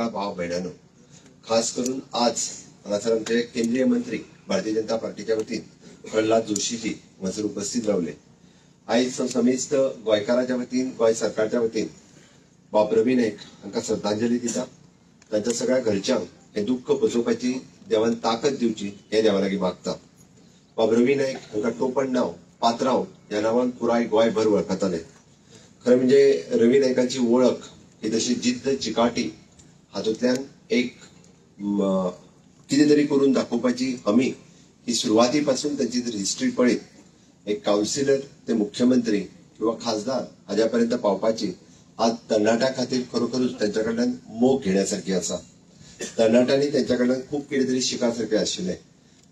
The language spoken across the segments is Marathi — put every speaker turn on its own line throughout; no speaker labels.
सकाळ भाव भयणानो, खास करून आज हांगासर आमचे केंद्रीय मंत्री भारतीय जनता पार्टीच्या वतीन प्रल्हाद जोशीजी हांगासर उपस्थित रावले। आयज समेस्त गोंयकारांच्या वतीन गोंय सरकारच्या वतीन बाब रवी नाईक हांकां श्रद्धांजली दिता। तांच्या सगळ्या घरच्यांक हे दुःख पचोवपाची देवान ताकद दिवची हे देवा लागीं मागता। बाब रवी नाईक हांकां टोपण नांव पात्रांव ह्या नांवान पुराय गोंयभर वळखताले। खरें म्हणजे रवी नाईकांची वळख ही तशी जिद्द चिकाटी हातूंतल्यान एक कितें तरी करून दाखोवपाची हमी ही सुरवाती पासून त्यांची जर हिस्ट्री पळयत एक काउन्सिलर ते मुख्यमंत्री किंवा खासदार हाज्या पर्यंत पावपाची आज तरणाट्या खातीर खरोखरूच त्यांच्या कडल्यान मोग घेण्यासारखी आसा। तरणाट्यांनी त्यांच्या कडल्यान खूप कितें तरी शिकासारखे आशिल्ले,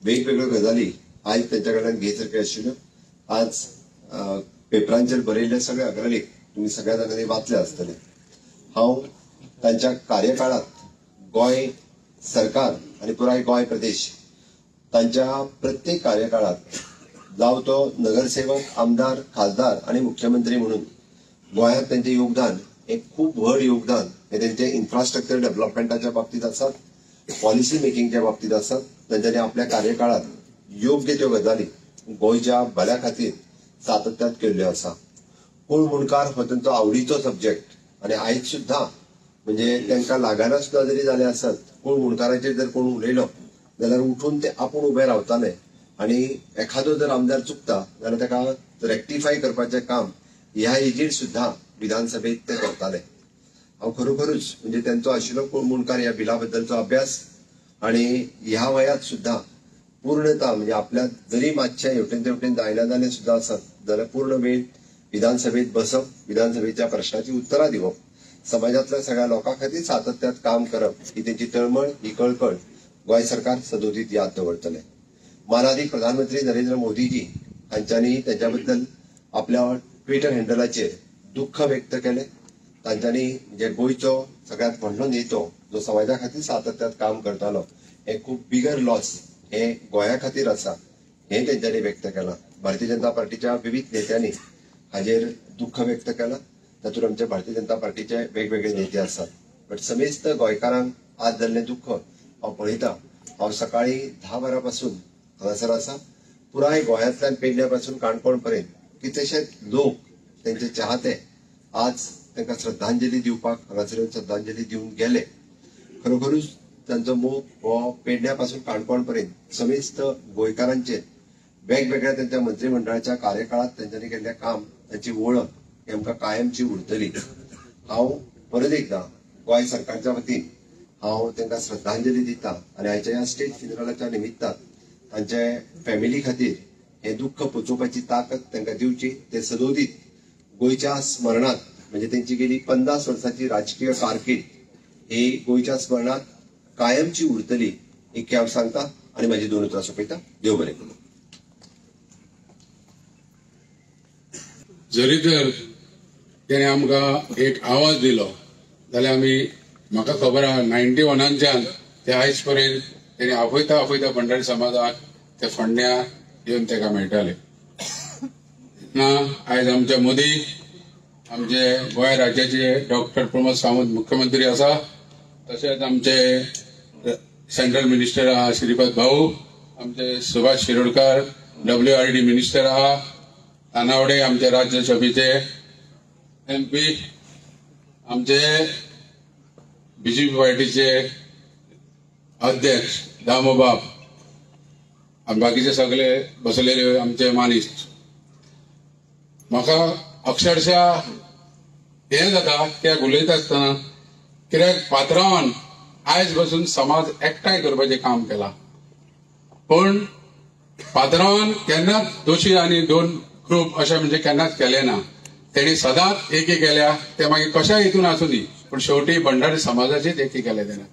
वेगवेगळ्यो गजाली आयज त्यांच्या कडल्यान घेवसारख्यो आशिल्ल्यो। आज पेपरांचेर बरयल्ले सगळ्या गजाली तुम्ही सगळ्या जाणांनी वाचल्या आसतले। हांव तांच्या कार्यकाळात गोंय सरकार आणि पुराय गोंय प्रदेश तांच्या प्रत्येक कार्यकाळात जावं तो नगरसेवक आमदार खासदार आणि मुख्यमंत्री म्हणून गोंयांत त्यांचे योगदान एक खूप व्हड योगदान हे त्यांचे इन्फ्रास्ट्रक्चर डेव्हलपमेंटाच्या बाबतीत आसात, पॉलिसी मेकिंगच्या बाबतीत आसात। तांच्यांनी आपल्या कार्यकाळात योग्य त्यो गजाली गोंयच्या भल्या खातीर सातत्यात केल्ल्यो आसा। कोण मुणकार हो तांचो आवडीचो सब्जेक्ट आणि आयज सुद्धा म्हणजे तांकां लागना सुद्धा जरी जाले आसत, कोण मुणकाराचेर जर कोण उलयलो जाल्यार उठून ते आपूण उबे रावताले आणि एखादो जर आमदार चुकता जाल्यार ताका रेक्टिफाय करपाचें काम ह्या एजीर सुद्धा विधानसभेत ते करताले। हांव खरोखरूच म्हणजे त्यांचो आशिल्लो कोण मुणकार ह्या बिला बद्दलचो अभ्यास आणि ह्या वयात सुद्धा पूर्णता म्हणजे आपल्या जरी मातशें हेवटेन तेवटेन जायना जालें सुद्धा आसत जाल्यार पूर्ण वेळ विधानसभेत बसप, विधानसभेच्या प्रश्नाची उत्तरां दिवप, समाजातल्या सगळ्या लोकां खातीर सातत्यात काम करप ही त्यांची तळमळ ही कळकळ गोंय सरकार सदोदीत याद दवरतले। माननीय प्रधानमंत्री नरेंद्र मोदीजी हांच्यांनी त्यांच्या बद्दल आपल्या ट्विटर हँडलाचेर दुःख व्यक्त केले। तांच्यांनी जे गोंयचो सगळ्यात व्हडलो नेतो जो समाजा खातीर सातत्यात काम करतालो हे खूप बिगर लॉस हे गोंया खातीर आसा हे तेंच्यांनी व्यक्त केलां। भारतीय जनता पार्टीच्या विविध नेत्यांनी हाजेर दुःख व्यक्त केलां। तातूंत आमचे भारतीय जनता पार्टीचे वेगवेगळे नेते आसात। बट समेस्त गोंयकारांक आज जाल्लें दुःख हांव पळयता। हांव सकाळी 10 वरांपासून हांगासर आसा। पुराय गोंयांतल्यान पेडण्या पासून काणकोण पर्यंत कितलेशेच लोक तेंचे चाहते आज तांकां श्रद्धांजली दिवपाक हांगासर श्रद्धांजली दिवन गेले। खरोखरूच तांचो मोग हो पेडण्या पासून काणकोण पर्यंत समेस्त गोंयकारांचेर वेगवेगळ्या त्यांच्या मंत्रिमंडळाच्या कार्यकाळात त्यांच्यानी केल्लें काम तांची वळख ही आमकां कायमची उरतली। हांव परत एकदा गोंय सरकारच्या वतीन हांव तांकां श्रद्धांजली दिता आणि आयच्या ह्या स्टेट फिनरलाच्या निमित्तान तांचे फॅमिली खातीर हे दुःख पचोवपाची ताकद तांकां दिवची। ते सदोदीत गोंयच्या स्मरणात म्हणजे त्यांची गेली 50 वर्सांची राजकीय कारकीर्द ही गोंयच्या स्मरणात कायमची उरतली ही हांव सांगता आणि माझी 2 उतरां सोंपयता। देव बरें करूं।
जरी तर तेणे आमकां एक आवाज दिलो जाल्यार आमी म्हाका खबर आहा 91च्यान ते आयज पर्यंत तेणे आपयता आपयता भंडारी समाजाक ते फोंड्या येवन तेका मेळटाले। आयज आमचे मोदी आमचे गोंय राज्याचे डॉक्टर प्रमोद सावंत मुख्यमंत्री आसा, तशेंच आमचे सेंट्रल मिनिस्टर आहा श्रीपाद भाऊ, आमचे सुभाष शिरोडकर WRD मिनिस्टर आहा, तानावडे आमचे राज्यसभेचे MP, आमचे BJP पार्टीचे अध्यक्ष दामोबाब आणि बाकीचे सगळे बसलेले आमचे मानिस्ट। म्हाका अक्षरशः हे जाता कित्याक उलयता आसतना कित्याक पात्रांवान आयज बसून समाज एकठांय करपाचें काम केलां, पण पात्रांवान केन्नाच दोशी आनी 2 ग्रुप अशें म्हणजे केन्नाच केलें ना। तेणी सदांच एकी केल्या, ते मागीर कशाय हितून आसूं दी पण शेवटी भंडारी समाजाचीच एकी केले तेणें।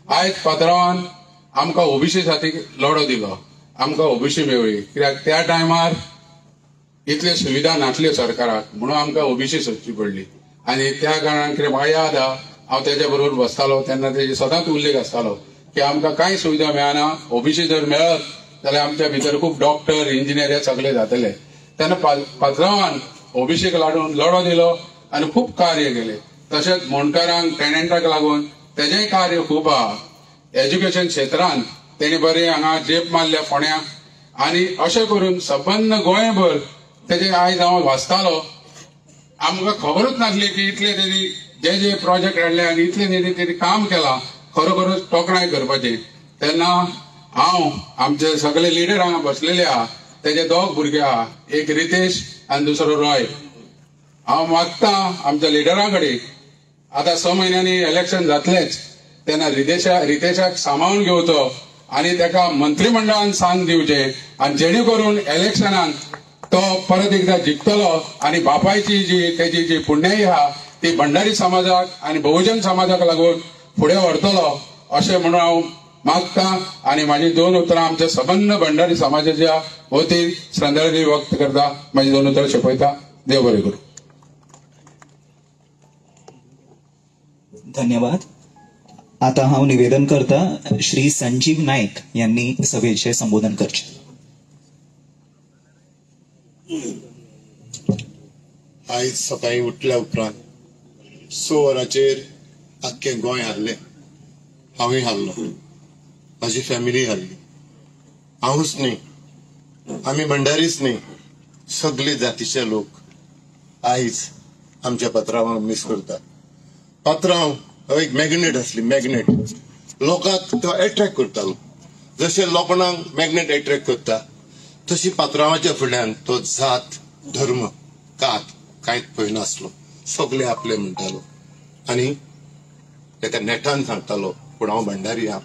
आयज पात्रांवान आमकां OBC साठी लढो दिलो, आमकां OBC मेळ्ळी कित्याक त्या टायमार इतल्यो सुविधा नासल्यो सरकाराक म्हणून आमकां OBC सोदची पडली। आनी त्या कारणान कितें म्हाका याद आहा हांव तेच्या बरोबर बसतालो तेन्ना तेजे सदांच उल्लेख आसतालो की आमकां कांय सुविधा मेळना, OBC जर मेळत जाल्यार आमच्या भितर खूप डॉक्टर इंजिनियर हे सगळे जातले। तेन्ना पात्रांवान OBCक लागून लढो दिलो आणि खूप कार्य केले। तशेंच मोणकारांक टेनंटाक लागून तेजेंय कार्य खूब आहा. एज्युकेशन क्षेत्रांत तेणी बरें हांगा जेप मारल्या फोंड्यां आनी अशें करून सबंद गोंयभर तेजे आयज हांव वाचतालो. आमकां खबरूच नासली की इतले तेणी जे प्रोजेक्ट हाडले आनी इतले तेणी काम केलां खरोखरच तोखणाय करपाचें. तेन्ना हांव आमचे सगळे लिडर हांगा बसलेले आहा. तेजे दोग भुरगे आहा, एक रितेश आनी दुसरो रॉय. हांव मागता आमच्या लिडरां कडेन आतां 6 म्हयन्यांनी इलेक्शन जातलेच तेन्ना रितेशाक सांबाळून घेवचो आनी तेका मंत्रिमंडळान स्थान दिवचें आनी जेणे करून इलेक्शनान तो परत एकदा जिखतलो आनी बापायची तेजी जी पुण्याई आहा ती भंडारी समाजाक आनी बहुजन समाजाक लागून फुडें व्हरतलो अशें म्हणून हांव मागता. आनी म्हाजी 2 उतरां आमच्या सबंद भंडारी समाजाच्या वतीन श्रद्धांजली व्यक्त करता. म्हाजी 2 उतरां सोंपयता. देव बरें करूं.
धन्यवाद. आता हांव निवेदन करता श्री संजीव नायक यांनी सभेचे संबोधन करचे.
आयज सकाळी उठल्या उपरांत 6 वरांचेर आख्खें गोंय हारलें. हांवूय हारलो, म्हाजी फॅमिली हारली. हांवूच न्ही, आमी भंडारीच न्ही, सगळे जातीचे लोक आयज आमच्या पात्रांवाक मिस करता. पात्रांव हो एक मॅग्नेट आसली, मॅग्नेट. लोकांक तो एट्रॅक्ट करतालो. जशें लोखंडांक मॅग्नेट एट्रॅक्ट करता तशी पात्रांवाच्या फुड्यान तो जात धर्म कात कांयच पळयनासलो. सगळे आपले म्हणटालो आनी तेका नेटान सांगतालो पूण हांव भंडारी हा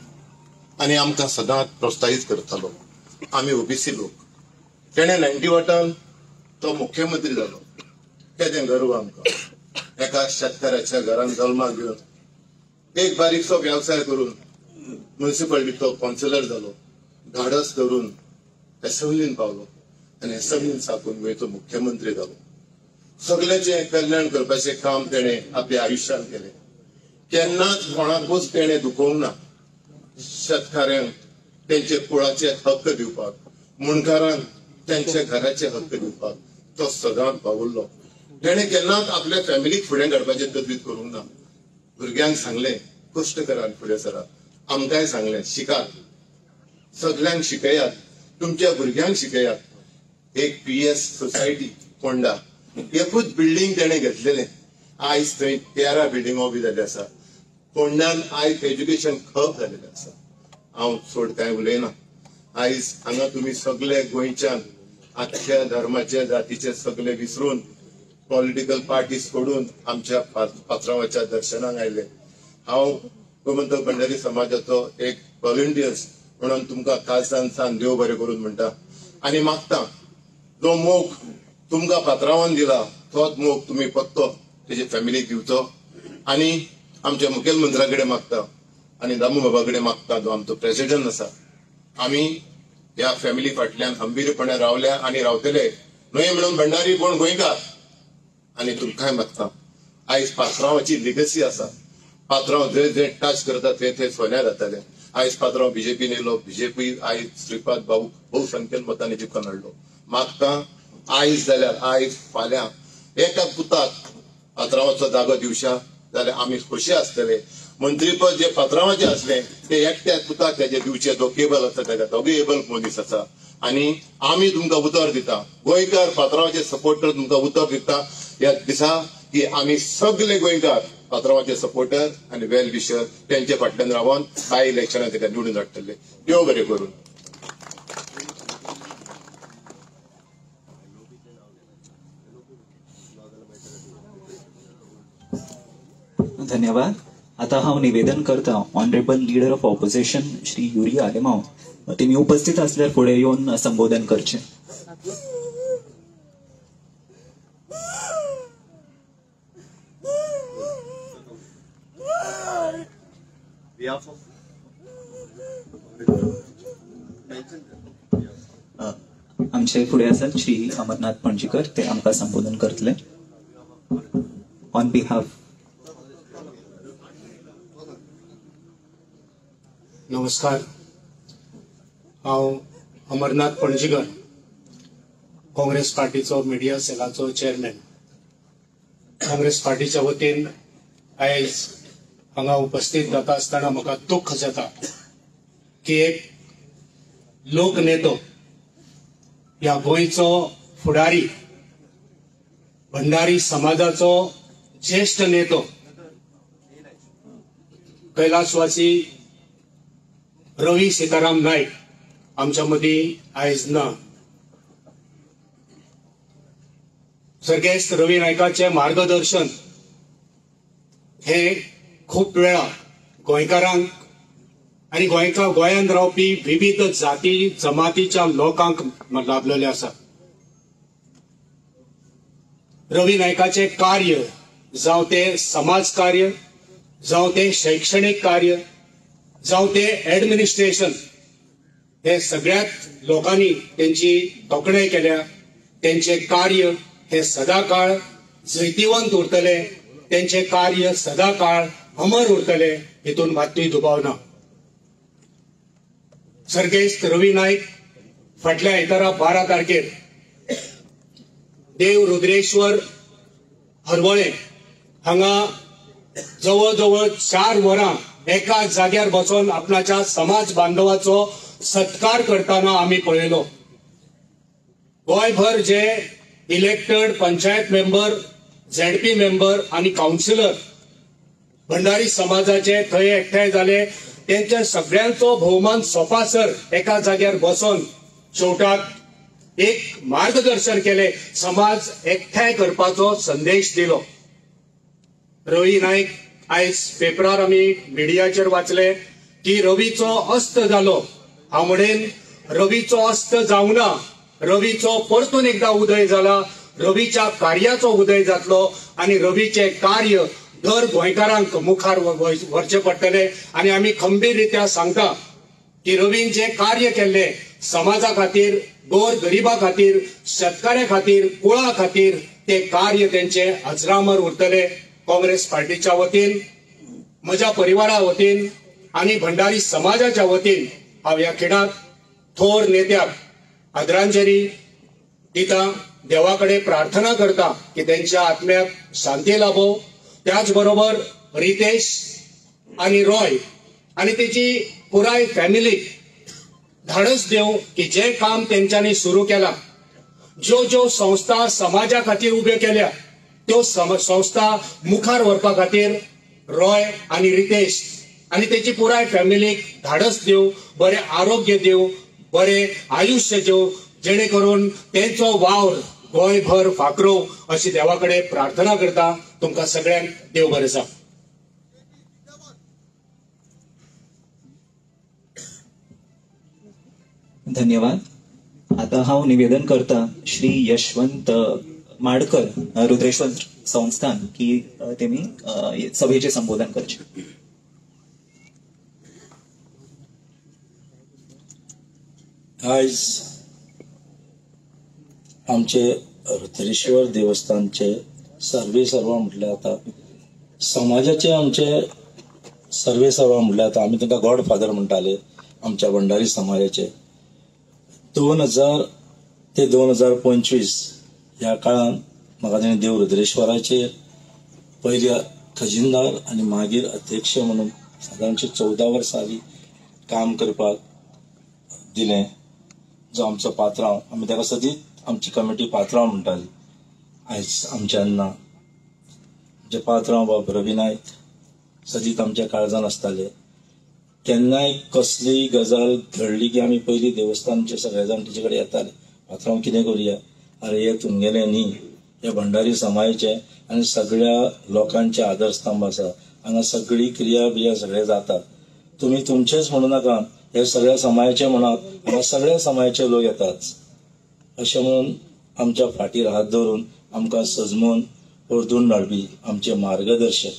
आनी आमकां सदांच प्रोत्साहीत करतालो. आमी ओबीसी लोक. तेणे 90 तो मुख्यमंत्री जालो. तेजें गर्व आमकां. एका शेतकाराच्या घरान जल्माक घेवन एक बारीकसो व्यवसाय करून म्युनिसिपालिटीचो कावन्सिलर जालो. धाडस धरून एसेंब्लीन पावलो आनी एसेंब्लीन साकून गोंयचो मुख्यमंत्री जालो. सगळ्याचे कल्याण करपाचें काम तेणे आपल्या आयुश्यांत केलें. केन्नाच कोणाकूच तेणे दुखोवंक ना. शेतकाऱ्यांक तेंचे कुळाचे हक्क दिवपाक, मुणकारांक तेंच्या घराचे हक्क दिवपाक तो सदांच वावुरलो. तेणे केन्नाच आपल्या फॅमिलीक फुडें काडपाचें तजवीज करूंक ना. भुरग्यांक सांगलें कश्ट करात, फुडें सरात. आमकांय सांगलें शिकात, सगळ्यांक शिकयात, तुमच्या भुरग्यांक शिकयात. एक PS सोसायटी फोंडा एकूच बिल्डींग तेणे घेतलेलें. आयज थंय 13 बिल्डिंगो बी जाल्ले आसा. फोंडान आयज एज्युकेशन खप जाल्लेलें आसा. हांव चड कांय उलयना. आयज हांगा तुमी सगळे गोंयच्यान आख्ख्या धर्माचे जातीचे सगळे विसरून पॉलिटिकल पार्टीज सोडून आमच्या पात्रांवाच्या दर्शनाक आयले. हांव गोमंतक भंडारी समाजाचो एक व्हॉलंटियर्स म्हणून तुमकां काळजांतल्यान देव बरें करून म्हणटा आनी मागता जो मोग तुमकां पात्रांवान दिला तोच मोग तुमी पत्तो तेजे फॅमिलीक दिवचो. आनी आमच्या मुखेलमंत्र्या कडेन मागता आनी दामू बाबा कडेन मागता जो आमचो प्रेसिडेंट आसा. आमी ह्या फॅमिली फाटल्यान खंबीरपणे रावल्या आनी रावतले. न्हय म्हणून भंडारी कोण गोंयकार. आनी तुमकांय मागता आयज पात्रांवाची लिगसी आसा. पात्रांव जंय जंय टच करता थंय सोन्या जाताले. आयज पात्रांव बीजेपीन येयलो. बीजेपी आयज श्रीपाद भाऊ बहुसंख्येन मतांनी जिखून हाडलो. मागता आयज जाल्यार आयज फाल्यां एका पुताक पात्रांवाचो जागो दिवशा जाल्यार आमी खोशी आसतले. मंत्रीपद जे पात्रांवाचे आसले ते एकट्या पुताक तेजे दिवचे. जो केबल आसा तेका दोगूय एबल मनीस आसा आनी आमी तुमकां उतर दिता. गोंयकार पात्रांवाचे सपोर्टर तुमकां उतर दिता ह्या दिसा की आमी सगळे गोंयकार पात्रांवाचे सपोर्टर आनी वेल विशर तेंचे फाटल्यान रावन कांय इलेक्शनां तेका निवडून हाडटले. देव बरें करून.
धन्यवाद. आता हांव निवेदन करता honourable leader of opposition Shri Yuri Alemao तेमी उपस्थित असल्यार फुडें येवन संबोधन करचें. आमचे फुडें आसात श्री अमरनाथ पणजीकर. ते आमकां संबोधन करतले ऑन बिहाफ.
नमस्कार. हांव अमरनाथ पणजीकर, काँग्रेस पार्टीचो मिडिया सेलाचो चेअरमॅन. काँग्रेस पार्टीच्या वतीन आयज हांगा उपस्थित जाता आसतना म्हाका दुःख जाता की एक लोकनेतो ह्या गोंयचो फुडारी भंडारी समाजाचो ज्येष्ठ नेतो कैलासवासी रवी सीताराम नायक आमच्या मदीं आयज ना. सर्गेस्त रवी नायकाचे मार्गदर्शन हे खूप वेळा गोंयकारांक आणि गोंयांत रावपी विविध जाती जमातीच्या लोकांक लाभलेले आसा. रवी नायकाचे कार्य जावं ते समाज कार्य, जावं ते शैक्षणिक कार्य, जावं ते ऍडमिनिस्ट्रेशन, हे सगळ्यात लोकांनी त्यांची तोखणाय केल्या. त्यांचे कार्य हे सदाकाळ जैतिवंत उरतले, त्यांचे कार्य सदाकाळ अमर उरतले, हितून मात्तूय दुबाव ना. सर्गेस्त रवी नायक फाटल्या आयतारा 12 तारखेर देव रुद्रेश्वर हरवळे हांगा जवळ जवळ 4 वरां एका जाग्यार बसून आपणाच्या समाज बांधवाचो सत्कार करताना आम्ही पळयलो. गोंयभर जे elected panchayat member, ZP member आणि काउन्सिलर भंडारी समाजाचे थंय एकठांय जाले, त्यांच्या सगळ्यांचो भोवमान सोपासर एका जाग्यार बसून शेवटाक एक मार्गदर्शन केले, समाज एकठांय करपाचो संदेश दिलो. रवी नायक आयज पेपरार आमी मिडियाचेर वाचले की रवीचो अस्त जालो. हांव म्हणेन रवीचो अस्त जावना, रवीचो परतून एकदा उदय जाला, रवीच्या कार्याचो उदय जातलो आणि रवीचे कार्य दर गोंयकारांक मुखार व्हरचे पडटले. आणि आमी खंबीररित्या सांगता की रवीन जे कार्य केल्ले समाजा खातीर, गोर गरिबा खातीर, शेतकऱ्या खातीर, कुळा खातीर, ते कार्य त्यांचे अजरामर उरतले. काँग्रेस पार्टीच्या वतीन, म्हज्या परिवारा वतीन आणि भंडारी समाजाच्या वतीन हांव ह्या खिणाक थोर नेत्याक आदरांजली दिता. देवाकडे प्रार्थना करता की त्यांच्या आत्म्याक शांती लाभो. त्याचबरोबर रितेश आणि रॉय आणि त्याची पुराय फॅमिली धाडस देव की जे काम त्यांच्यानी सुरू केला, ज्यो संस्था समाजा खातीर उभ्यो केल्या, त्यो संस्था मुखार व्हरपा खातीर रॉय आणि रितेश आणि त्याची पुराय फॅमिलीक धाडस देव, बरे आरोग्य देव, बरे आयुष्य देव, जेणे करून त्यांचो वावर गोंयभर फाकरो अशी देवाकडे प्रार्थना करता. तुमकां सगळ्यांक देव बरें सा.
धन्यवाद. आता हांव निवेदन करता श्री यशवंत माडकर, रुद्रेश्वर संस्थान, की तेमी सभेचे संबोधन करचे.
आयज आमचे रुद्रेश्वर देवस्थानचे सर्वेसर्वा म्हटले आता समाजाचे आमचे सर्वेसर्वा म्हटले आता आम्ही तांकां गॉडफादर म्हणटाले आमच्या भंडारी समाजाचे. 2000 ते 2025 ह्या काळात म्हाका ताणें देव रुद्रेश्वराचे पयले खजिनदार आणि मागीर अध्यक्ष म्हणून सादारणचे 14 वर्सां आदी काम करपाक दिलें. जो आमचो पात्रांव, आमी ताका सदींच आमची कमिटी पात्रांव म्हणटाली. आयज आमच्यान ना. आमचे पात्रांव बाब रवी नायक सदींच आमच्या काळजान आसताले. केन्नाय कसलीय गजाल घडली की आमी पयलीं देवस्थानचे सगळे जाण तिचे कडेन येताले, पात्रांव कितें करुया, अरे हे तुमगेले न्ही, हे भंडारी समाजाचे आनी सगळ्या लोकांचे आदरस्तंभ आसा, हांगा सगळी क्रिया बिया सगळे जाता, तुमी तुमचेच म्हणू नाका, हे सगळ्या समाजाचे म्हणात, हांगा सगळ्या समाजाचे लोक येतात अशें म्हणून आमच्या फाटीर हात धरून आमकां सजमून परतून हाडपी आमचे मार्गदर्शक,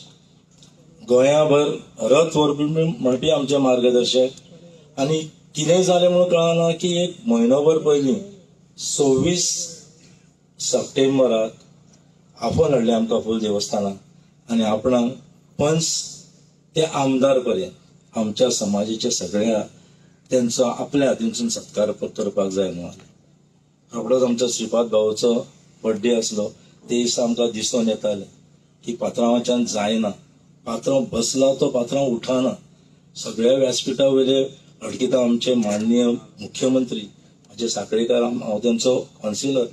गोंयाभर रथ व्हरपी म्हणपी आमचे मार्गदर्शक. आनी कितें जालें म्हणून कळना की एक म्हयनोभर पयलीं 26 सप्टेंबराक आफोन हाडले आमकां फूल देवस्थानाक आनी आपणाक पंच ते आमदार पर्यंत आमच्या समाजाच्या सगळ्या त्यांचो आपल्या हातींसून सत्कार करपाक जाय म्हणून. रोखडोच आमच्या श्रीपाद भाऊचो बर्थडे आसलो, ते दिसा आमकां दिसून येताले की पात्रांवाच्यान जायना, पात्रांव बसला तो पात्रांव उठाना. सगळ्या व्यासपीठा वयले अडकिता आमचे माननीय मुख्यमंत्री अजय साखळेकर, हांव त्यांचो काउन्सिलर.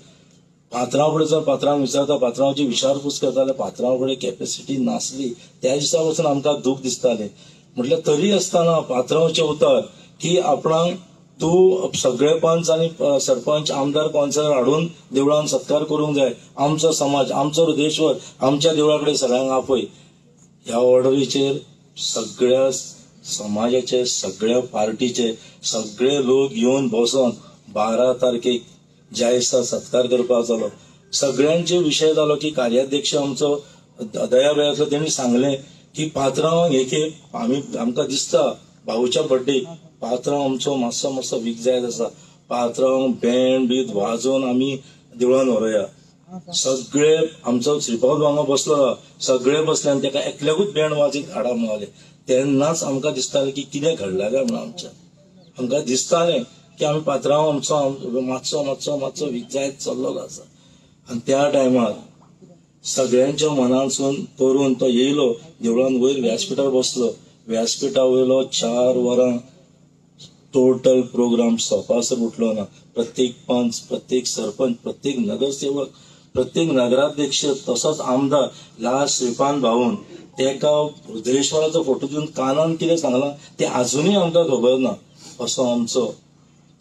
पात्रांव कडेन जर पात्रांव विचारता, पात्रांवाची विचारपूस करता जाल्यार पात्रांव कडेन कॅपॅसिटी नासली. त्या दिसा वचून आमकां दूख दिसतालें. म्हटल्यार तरी आसतना पात्रांवाचें उतर की आपणाक तूं सगळे पंच आनी सरपंच, आमदार, काउन्सिलर हाडून देवळान सत्कार करूंक जाय. आमचो समाज, आमचो हृदयेश्वर आमच्या देवळा कडेन सगळ्यांक आपय. ह्या ऑर्डरीचेर सगळ्या समाजाचे, सगळ्या पार्टीचे सगळे लोक येवन बसोन 12 तारखेक ज्या दिसा सत्कार करपाक जालो, सगळ्यांचे विशय जालो की कार्याध्यक्ष आमचो दयाबेळातलो तेणी सांगलें की पात्रांव एक आमकां दिसता भाऊच्या बर्थडे पात्रांव आमचो मातसो वीक जायत आसा. पात्रांव बँड बीत वाजोवन आमी देवळान व्हरोया. सगळे आमचो श्रीपाद वांगडा बसलो, सगळे बसले आनी ताका एकल्याकूच बँड वाजयत हाडा म्हणाले. तेन्नाच आमकां दिसतालें की कितें घडलां काय म्हणून आमकां दिसतालें की आमी पात्रांव आमचो मातसो वीक जायत चल्लोलो आसा. आनी त्या टायमार सगळ्यांच्या मनासून करून तो येयलो देवळान वयर व्यासपीठार बसलो. व्यासपीठा वयलो 4 वरां टोटल प्रोग्राम सोंपासर उठलो ना. प्रत्येक पंच, प्रत्येक सरपंच, प्रत्येक नगरसेवक, प्रत्येक नगराध्यक्ष तसोच आमदार लास्ट श्रीपान भाऊन तेका हृदयेश्वराचो फोटो दिवन कानान कितें सांगलां तें अजुनूय आमकां खबर ना. असो आमचो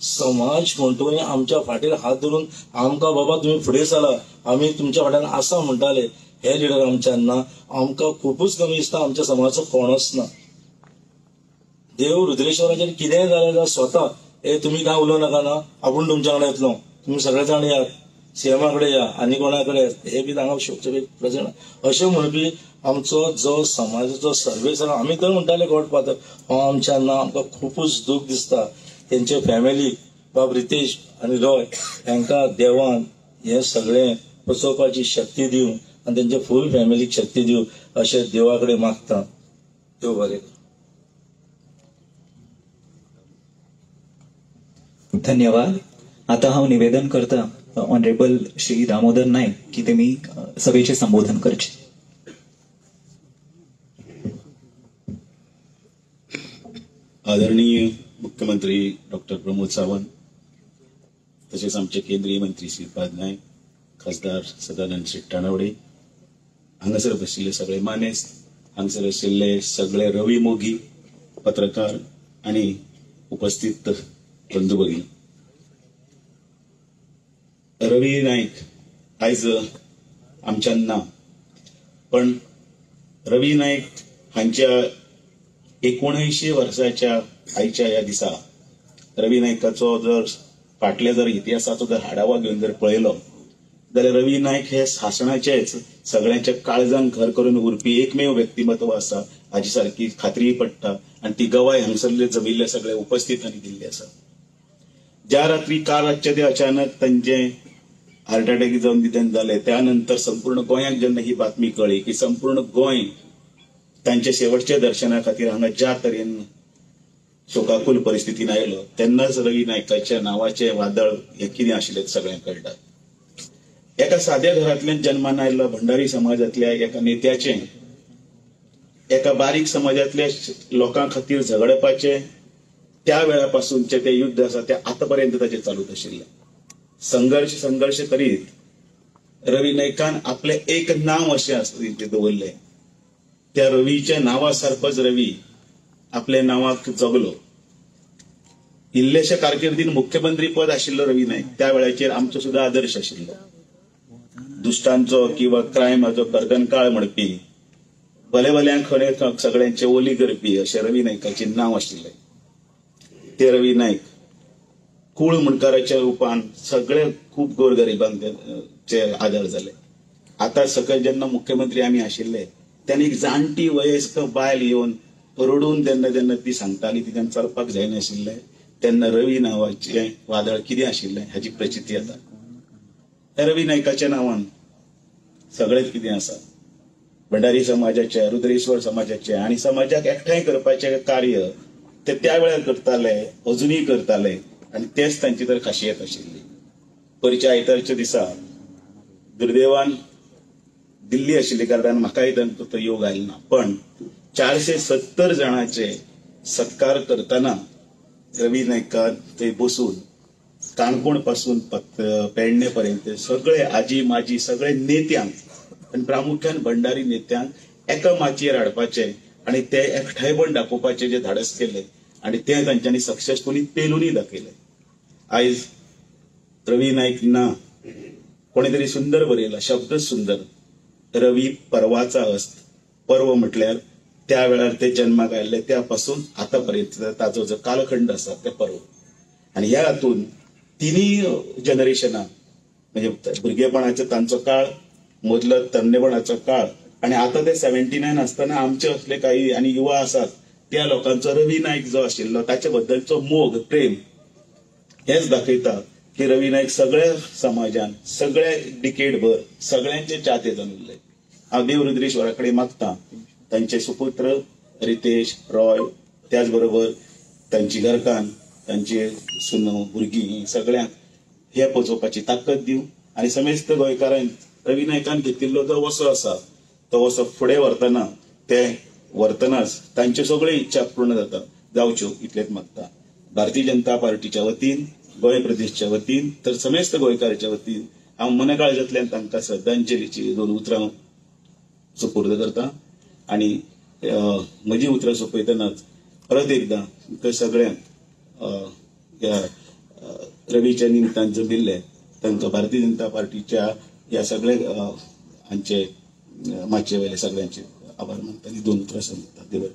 समाज म्हणटोय आमच्या फाटीर हात धरून आमकां बाबा तुमी फुडें चला, आमी तुमच्या फाटल्यान आसा म्हणटाले. हे लिडर आमच्यान ना. आमकां खूबच कमी दिसता आमच्या समाजाचो कोणच ना. देव रुद्रेश्वराचेर कितेंय जालें जाल्यार स्वता तुमी काय उलोव नाका ना, आपूण तुमच्या कडेन येतलो, तुमी सगळे जाण यात, सीएमा कडेन या आनी कोणा कडेन हे बी हांगा शोकचे प्रेझेंट अशें म्हणपी आमचो जो समाजाचो सर्वे सर आमी तर म्हणटाले गॉड फादर, हो आमच्यान ना. आमकां खूबच दूख दिसता. तेंचे फॅमिली बाब रितेश आनी रॉय हांकां देवान हे सगळें पचोवपाची शक्ती दिवं आनी तेंच्या फूल फॅमिलीक शक्ती दिवं अशें देवा कडेन मागता. देव बरें.
धन्यवाद. आता हांव निवेदन करता ऑनरेबल श्री दामोदर नायक की तेमी सभेचे संबोधन करचे.
आदरणीय मुख्यमंत्री डॉक्टर प्रमोद सावंत, तसेच आमचे केंद्रीय मंत्री श्रीपाद नायक, खासदार सदानंद शेट्टाणवडे, हांगासर बशिल्ले सगळे मानेस्त, हांगासर आशिल्ले सगळे रवी मोगी, पत्रकार आणि उपस्थित बंधू भगिनी. रवी नाईक आयज आमच्यान ना, पण रवी नाईक हांच्या 19 वर्साच्या आयच्या ह्या दिसा रवी नाईकाचो जर फाटल्या जर इतिहासाचो जर आढावा घेवन जर पळयलो जाल्यार रवी नाईक हे शासनाचेच सगळ्यांच्या काळजान घर करून उरपी एकमेव व्यक्तिमत्व आसा हाची सारकी खात्री पडटा. आणि ती गवाय हांगसरले जमिल्ले सगळे उपस्थितांनी दिल्ली आसा. ज्या रात्री काल रातचे ते अचानक तांचे हार्ट अटॅक जावन निधन जाले, त्यानंतर संपूर्ण गोंयाक जेन्ना ही बातमी कळ्ळी की संपूर्ण गोंय तांचे शेवटच्या दर्शना खातीर हांगा ज्या तरेन शोकाकुल परिस्थितीन आयलो, तेन्नाच रवी नायकाच्या नावाचे वादळ हे कितें आशिल्लें सगळ्यांक कळटा. एका साद्या घरांतल्यान जन्मान आयल्लो भंडारी समाजातल्या एका नेत्याचे एका बारीक समाजातल्या लोकां खातीर झगडपाचे त्या वेळापासूनचे ते युद्ध आसा ते आतापर्यंत ताचे चालूच आशिल्ले. संघर्ष करीत रवी नायकान आपले एक नाव अशें दवरले. त्या रवीच्या नावा सारकोच रवी आपल्या नावाक जगलो. इल्लेशा कारकिर्दीन मुख्यमंत्री पद आशिल्लो रवी नाईक त्या वेळाचेर आमचो सुद्धा आदर्श आशिल्लो. दुश्टांचो किंवा क्रायमाचो कर्दनकाळ म्हणपी, भले भल्यांक खरे सगळ्यांचे ओली करपी अशें रवी नायकाचे नाव आशिल्ले. ते रवी नाईक कुळ मुणकाराच्या रुपान सगळे खूब गोरगरिबांचे आदार जाले. आता सकयल जेन्ना मुख्यमंत्री आमी आशिल्ले त्यांनी एक जाणटी वयस्क बायल येवन रडून जेन्ना ती सांगताली तिच्यान चलपाक जायनाशिल्लें तेन्ना रवी नावाचे वादळ कितें आशिल्लें हाची प्रचिती येता. रवी नायकाच्या नांवान सगळेच कितें आसा. भंडारी समाजाचे, रुद्रेश्वर समाजाचे आणि समाजाक एकठांय करपाचे कार्य ते त्या वेळार करताले, अजुनूय करताले आणि तेच तांची तर खासियत आशिल्ली. परिचय आयतारच्या दिसा दुर्दैवान दिल्ली आशिल्ल्या कारणान म्हाकाय तो योग आयलो ना, पण 470 जाणांचे सत्कार करताना रवी नाईकान थंय बसून काणकोण पासून पेडणे पर्यंत सगळे आजी माजी सगळे नेत्यांक आणि प्रामुख्यान भंडारी नेत्यांक एका माचयेर हाडपाचे आणि ते एकठांयपण दाखोवपाचे जे धाडस केले आणि ते तांच्यांनी सक्सेसफुली पेलूनय दाखयले. आयज रवी नाईक ना कोणी तरी सुंदर बरयला, शब्द सुंदर, रवी पर्वाचा अस्त. पर्व म्हटल्यार त्या वेळार ते जन्माक आयले त्या पासून आतापर्यंत ताजो जो कालखंड आसा ते पर्व. आणि ह्या हातून तिन्ही जनरेशनां म्हणजे भुरगेपणाचो तांचो काळ, मदलो तरणेपणाचो काळ आणि आता ते 79 आसतना आमचे असले काही आणि युवा आसात त्या लोकांचो रवी नाईक जो आशिल्लो ताचे बद्दलचो मोग प्रेम हेच दाखयता की रवी नाईक सगळ्या समाजान सगळ्या डिकेडभर सगळ्यांचे चाहते जावन उरले. हांव देव रुद्रेश्वरा कडेन मागता तांचे सुपुत्र रितेश रॉय त्याच बरोबर तांची घरकान तांचे सुनो भुरगीं सगळ्यांक हे पोचोवपाची ताकद दिवं आणि समेस्त गोंयकारांक रवी नाईकान घेतिल्लो जो वसो आसा तो वसो फुडें व्हरतना ते व्हरतनाच तांच्यो सगळ्यो इच्छा पूर्ण जावच्यो इतलेंच मागता. भारतीय जनता पार्टीच्या वतीन, गोंय प्रदेशच्या वतीन तर समेस्त गोंयकाराच्या वतीन हांव मनकाळजांतल्यान तांकां श्रद्धांजलीची 2 उतरां सुपूर्द करता आणि म्हजी उतरां सोंपयतनाच परत एकदां ते सगळ्यांक रवीच्या निमतान जमिल्ले तांकां भारतीय जनता पार्टीच्या ह्या सगळ्या हांचे माचे वयले सगळ्यांचे आभार मानता आनी 2 उतरां सांगता. देव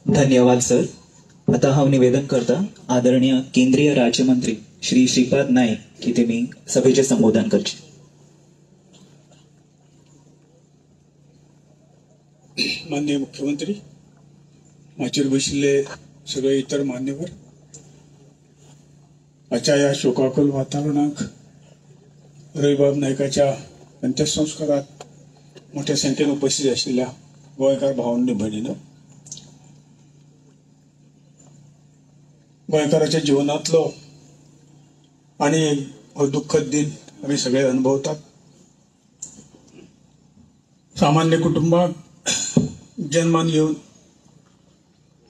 धन्यवाद सर. आता हांव निवेदन करता आदरणीय केंद्रीय राज्यमंत्री श्री श्रीपाद नाईक की तेमी सभेचे संबोधन करचे.
माननीय मुख्यमंत्री, माचेर बशिल्ले सगळे इतर मान्यवर, आजच्या या शोकाकुल वातावरणात रविबाब नाईकाच्या अंत्यसंस्कारात मोठ्या संख्येने उपस्थित असलेल्या गोंयकार भावांनी भयणींनो, गोंयकाराच्या जीवनातलो आणि हो दुःखद दिन आम्ही सगळे अनुभवतात. सामान्य कुटुंबात जन्मान येऊन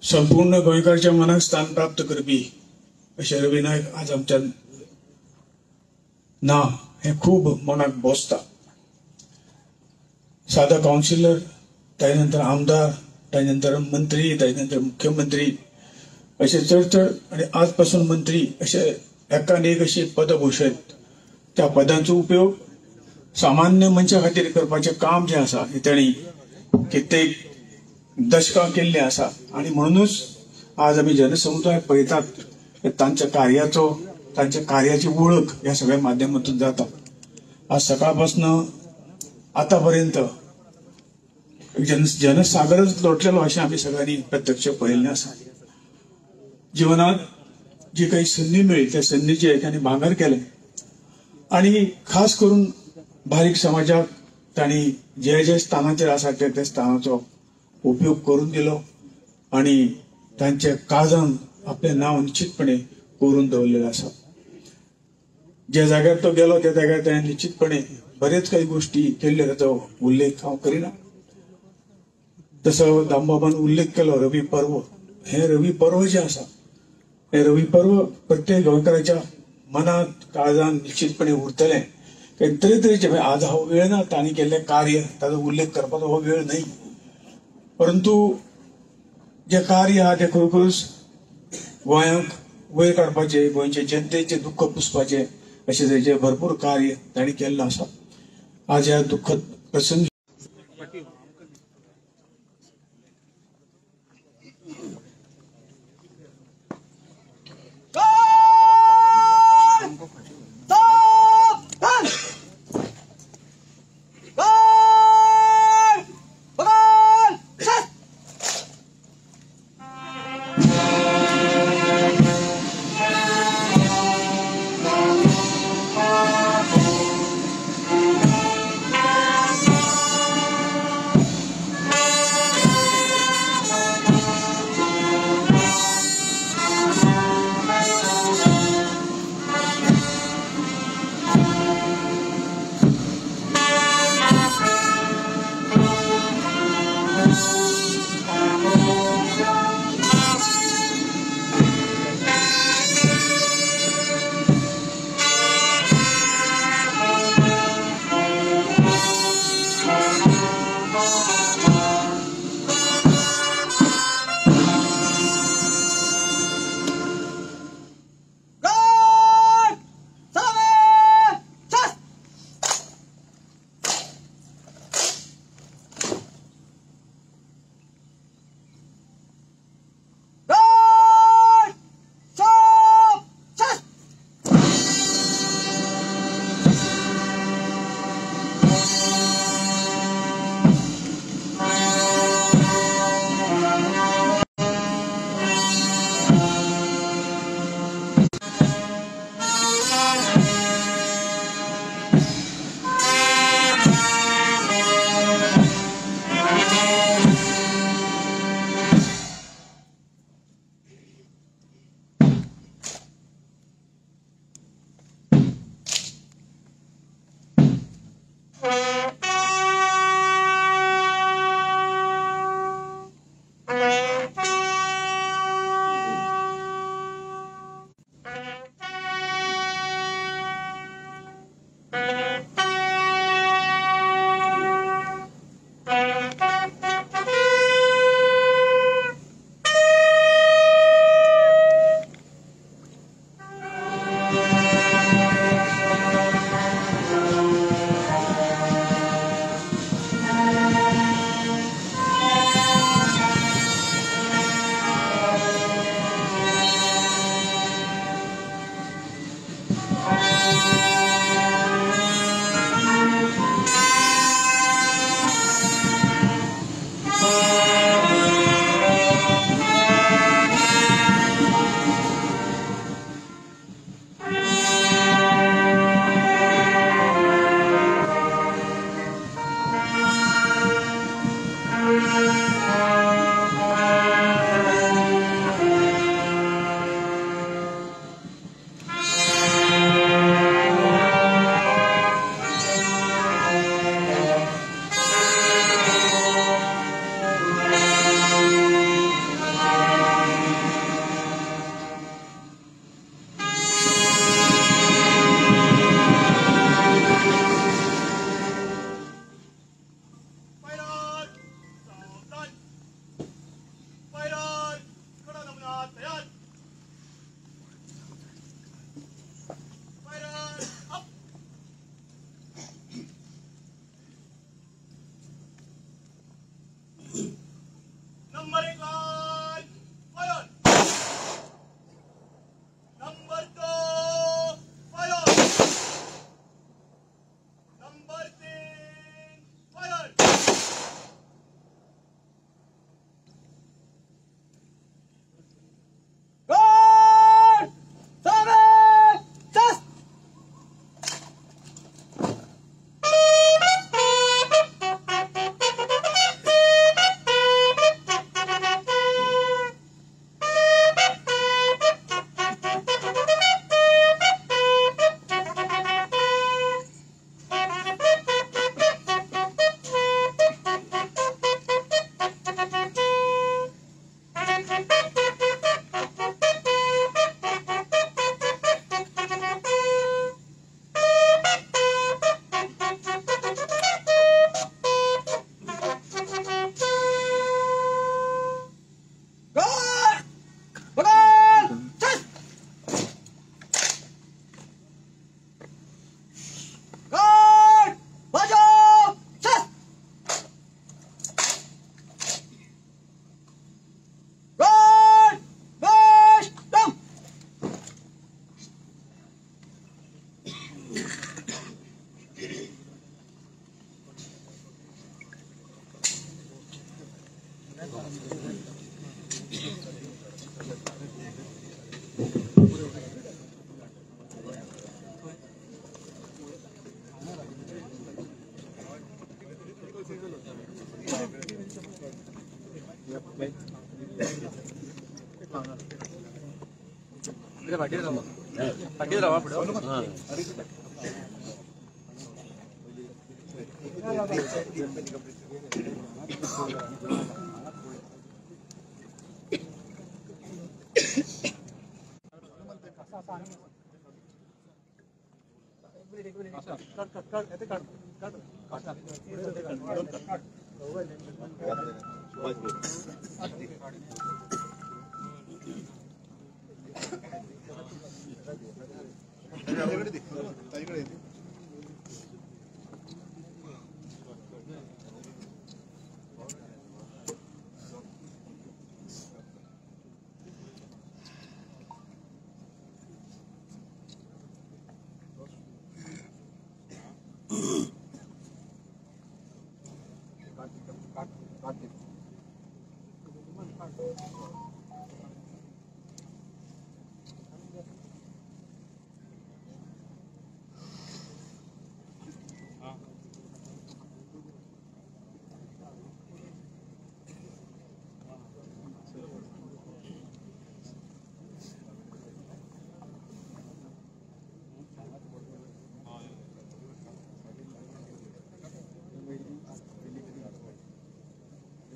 संपूर्ण गोंयकारच्या मनाक स्थान प्राप्त करपी अशे रवी नाईक आज आमच्या ना हे खूब मनाक बोसता. साधा काउन्सिलर, त्यानंतर आमदार, त्यानंतर मंत्री, त्यानंतर मुख्यमंत्री असे चढ आणि आजपासून मंत्री असे एकान एक अशी पद भूषयत. त्या पदांचो उपयोग सामान्य मनशा खातीर करपाचें काम जे आसा हे तांणी कित्येक दशकां केल्लें आसा आणि म्हणूनच आज आमी जनसमुदाय पळयतात तांच्या कार्याचो, तांच्या कार्याची वळख ह्या सगळ्या माध्यमांतून जाता. आज सकाळपासून आतापर्यंत जनसागरच लोटलेलो अशें आमी सगळ्यांनी प्रत्यक्ष पळयल्लें आसा. जीवनात जी काही संधी मिळेल त्या संधीचे त्यांनी भांगर केले आणि खास करून बारीक समाजाक तांणी जे स्थानाचेर आसा त्या स्थानाचो उपयोग करून दिलो आणि तांच्या काळजान आपले नाव निश्चितपणे करून दवरलेले आसा. ज्या जाग्यार तो गेलो त्या जाग्यार ताणें निश्चितपणे बरेच काही गोष्टी केल्ल्यो ताचो उल्लेख हांव करिना. तसो दामबाबान उल्लेख केलो रवी पर्व. हे रवी पर्व जे आसा हे रवी पर्व प्रत्येक गोंयकाराच्या मनात काळजान निश्चितपणे उरतले. काही तरेतरेचे आज हो वेळ ना तांणी केल्ले कार्य ताचो उल्लेख करपाचो हो वेळ नाही, परंतु जे कार्य आहा ते खरोखरूच गोंयांक वयर काडपाचे, गोंयचे जनतेचे दुःख पुसपाचे अशें तरेचे भरपूर कार्य तांणी केल्लें आसा. आज ह्या दुःखद प्रसंगी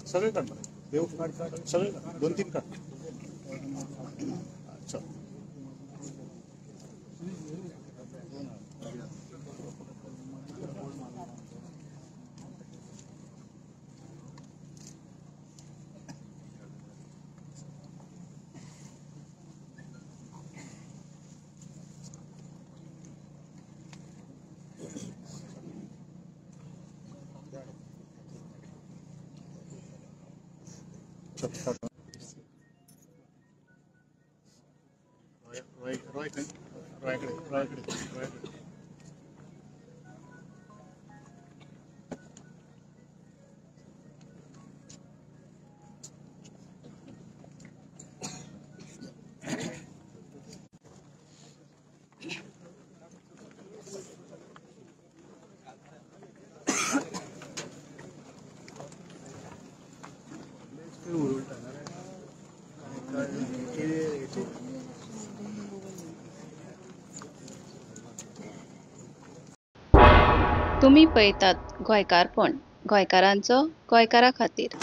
सगळे काढ मला देव काढ सगळे काढ 2-3 काढ चल
तुम्ही पळयतात गोंयकारपण गोंयकारांचो गोंयकारा खातीर.